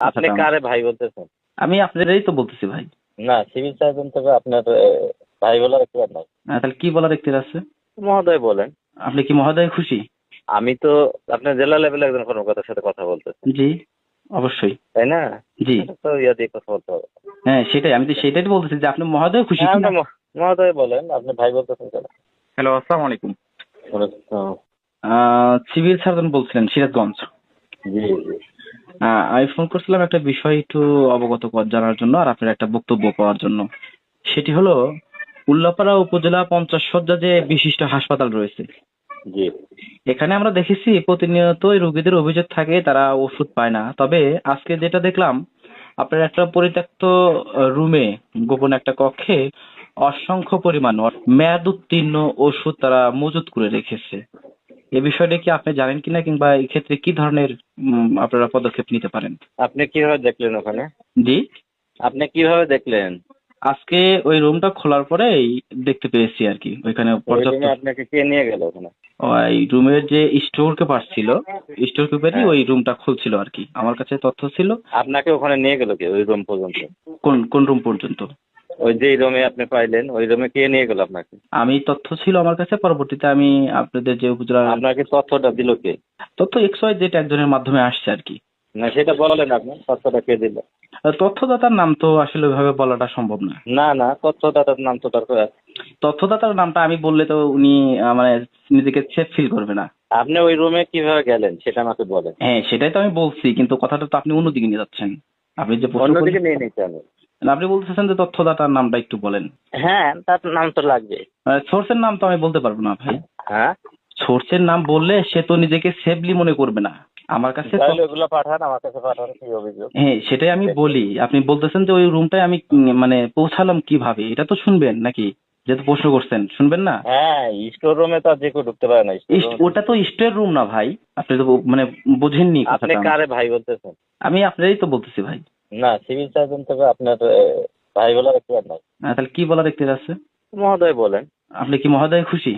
আপনি কথাটা কারে ভাই বলতেছেন? আমি আপনাদেরই তো বলতেছি ভাই। না, সিভিল সার্জন তো আপনার ভাই বলার একটু নাই। তাহলে কি বলার এখতিয়ার আছে? মহোদয় বলেন। আপনি কি মহোদয় খুশি? আমি তো আপনার জেলা লেভেলে একজন কর্মকর্তার সাথে কথা বলতেছি, জি, অবশ্যই। তাই না? জি, এটা তো ইয়া দিয়ে কথা বলতে হবে। হ্যাঁ সেটাই, আমি তো সেটাই তো বলতেছি যে আপনি মহোদয় খুশি হ্যাঁ, কিনা। আপনি মহোদয় বলেন, আপনি ভাই বলতেছেন কেন? হ্যালো, আসসালামু আলাইকুম। বলেন। সিভিল সার্জন বলছিলেন সিরাজগঞ্জ। জি জি। আমি ফোন করছিলাম একটা বিষয় একটু জানার জন্য আর আপনার একটা বক্তব্য পাওয়ার জন্য। সেটি হলো উল্লাপাড়া উপজেলা 50 শয্যা যে বিশিষ্ট হাসপাতাল রয়েছে, জি এখানে আমরা দেখেছি প্রতিনিয়তই রোগীদের অভিযোগ থাকে তারা ওষুধ পায় না। তবে আজকে যেটা দেখলাম, আপনার একটা পরিত্যক্ত রুমে, গোপন একটা কক্ষে অসংখ্য পরিমাণ মেয়াদ উত্তীর্ণ ওষুধ তারা মজুত করে রেখেছে। এ বিষয়টা কি আপনি জানেন কিনা, কিংবা এই ক্ষেত্রে কি ধরনের আপনারা পদক্ষেপ নিতে পারেন? আপনি কিভাবে দেখলেন ওখানে? জি, আপনি কিভাবে দেখলেন? আজকে ওই রুমটা খোলার পরেই দেখতে পেয়েছি আর কি, ওইখানে ওই পর্যাপ্ত রুমে আপনাকে কে নিয়ে গেল ওখানে? ওই রুমের যে স্টোর কিপার ছিল, স্টোর কিপারই হ্যাঁ, ওই রুমটা খুলছিল আর কি, আমার কাছে তথ্য ছিল। আপনাকে ওখানে নিয়ে গেল কে ওই রুম পর্যন্ত? কোন কোন রুম পর্যন্ত? ওই যে রুমে আপনি পাইলেন, ওই রুমে কে নিয়ে গেল আপনাকে? আমি তথ্য ছিল আমার কাছে, পরবর্তীতে আমি আপনাদের যে উপজেলা আপনাকে তথ্যটা দিল কে? তথ্য XY যেটা একজনের মাধ্যমে আসছে আর কি। না, সেটা বলেন, আপনি তথ্যটা কে দিল? তথ্যদাতার নাম তো আসলে ওইভাবে বলাটা সম্ভব না। না না, তথ্যদাতার নাম তো দরকার। তথ্যদাতার নামটা আমি বললে তো উনি মানে নিজেকে সেফ ফিল করবে না। আপনি ওই রুমে কিভাবে গেলেন সেটা আমাকে বলেন। হ্যাঁ সেটাই তো আমি বলছি, কিন্তু কথাটা তো আপনি অন্যদিকে নিয়ে যাচ্ছেন। আপনি যে প্রশ্ন করলেন, অন্যদিকে নিয়ে নিতে হবে। আপনি বলতেছেন যে তথ্যদাতার নামটা একটু বলেন। হ্যাঁ, তার নাম তো লাগবে। সোর্সের নাম তো আমি বলতে পারবো না ভাই। হ্যাঁ, সোর্সের নাম বললে সে তো নিজেকে সেফলি মনে করবে না আমার কাছে তাহলে ওগুলো পাঠান, আমার কাছে পাঠান, কি অভিযোগ? হ্যাঁ সেটাই আমি বলি। আপনি বলতেছেন যে ওই রুমটায় আমি মানে পৌঁছালাম কিভাবে, এটা তো শুনবেন নাকি? যেহেতু প্রশ্ন করছেন, শুনবেন না? হ্যাঁ, স্টোর রুমে তো আর যে কেউ ঢুকতে পারে না, স্টোর রুমে। ওটা তো স্টোর রুম না ভাই, আপনি তো মানে বোঝেননি আপনি কথাটা আমার। কারে ভাই বলতেছেন? আমি আপনারই তো বলতেছি ভাই। না, সিভিল সার্জন থেকে আপনার ভাই বলার একটু নাই। তাহলে কি বলার এখতিয়ার আছে? মহোদয় বলেন। আপনি কি মহোদয় খুশি?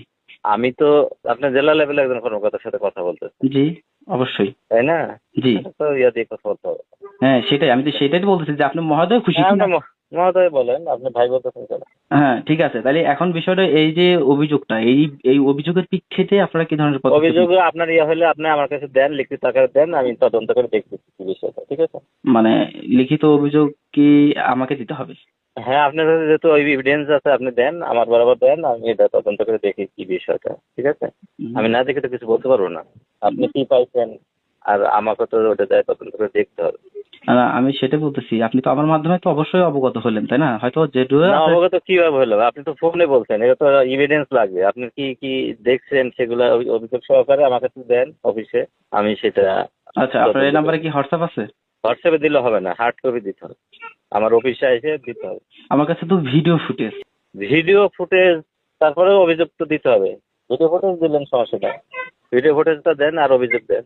আমি তো আপনার জেলা লেভেলে একজন কর্মকর্তার সাথে কথা বলতেছি, জি, অবশ্যই। তাই না? জি, এটা তো ইয়া দিয়ে কথা বলতে হবে। হ্যাঁ সেটাই, আমি তো সেটাই তো বলতেছি যে আপনি মহোদয় খুশি হ্যাঁ, কিনা। আপনি মহোদয় বলেন, আপনি ভাই বলতেছেন কেন? হ্যাঁ ঠিক আছে, তাহলে এখন বিষয়টা এই যে অভিযোগটা, এই এই অভিযোগের প্রেক্ষিতে আপনারা কি ধরনের পদক্ষেপ অভিযোগ আপনার ইয়ে হলে আপনি আমার কাছে দেন, লিখিত আকারে দেন, আমি তদন্ত করে দেখতেছি কি বিষয়টা, ঠিক আছে? মানে লিখিত অভিযোগ কি আমাকে দিতে হবে? হ্যাঁ, আপনার কাছে যেহেতু ওই এভিডেন্স আছে, আপনি দেন, আমার বরাবর দেন, আমি এটা তদন্ত করে দেখি কি বিষয়টা, ঠিক আছে? হুম। আমি না দেখে তো কিছু বলতে পারবো না। আপনি কি পাইছেন, আর আমাকে তো ওটা দেয় তদন্ত করে দেখতে হবে। আমি সেটা বলতেছি, আপনি তো আমার মাধ্যমে তো অবশ্যই অবগত হলেন তাই না? হয়তো যেটুকু না, আপনার অবগত কিভাবে হলো? আপনি তো ফোনে বলছেন, এটা তো এভিডেন্স লাগবে। আপনি কি কি দেখছেন সেগুলো অভিযোগ সহকারে আমার কাছে দেন অফিসে, আমি সেটা আচ্ছা, আপনার এই তদন্ত নাম্বারে করি। কি হোয়াটসঅ্যাপ আছে? হোয়াটসঅ্যাপে দিলে হবে না, হার্ড কপি দিতে হবে, আমার অফিসে এসে দিতে হবে। আমার কাছে তো ভিডিও ফুটেজ। ভিডিও ফুটেজ, তারপরেও অভিযোগ তো দিতে হবে। ভিডিও ফুটেজ দিলেন সমস্যা নেই, ভিডিও ফুটেজটা দেন আর অভিযোগ দেন।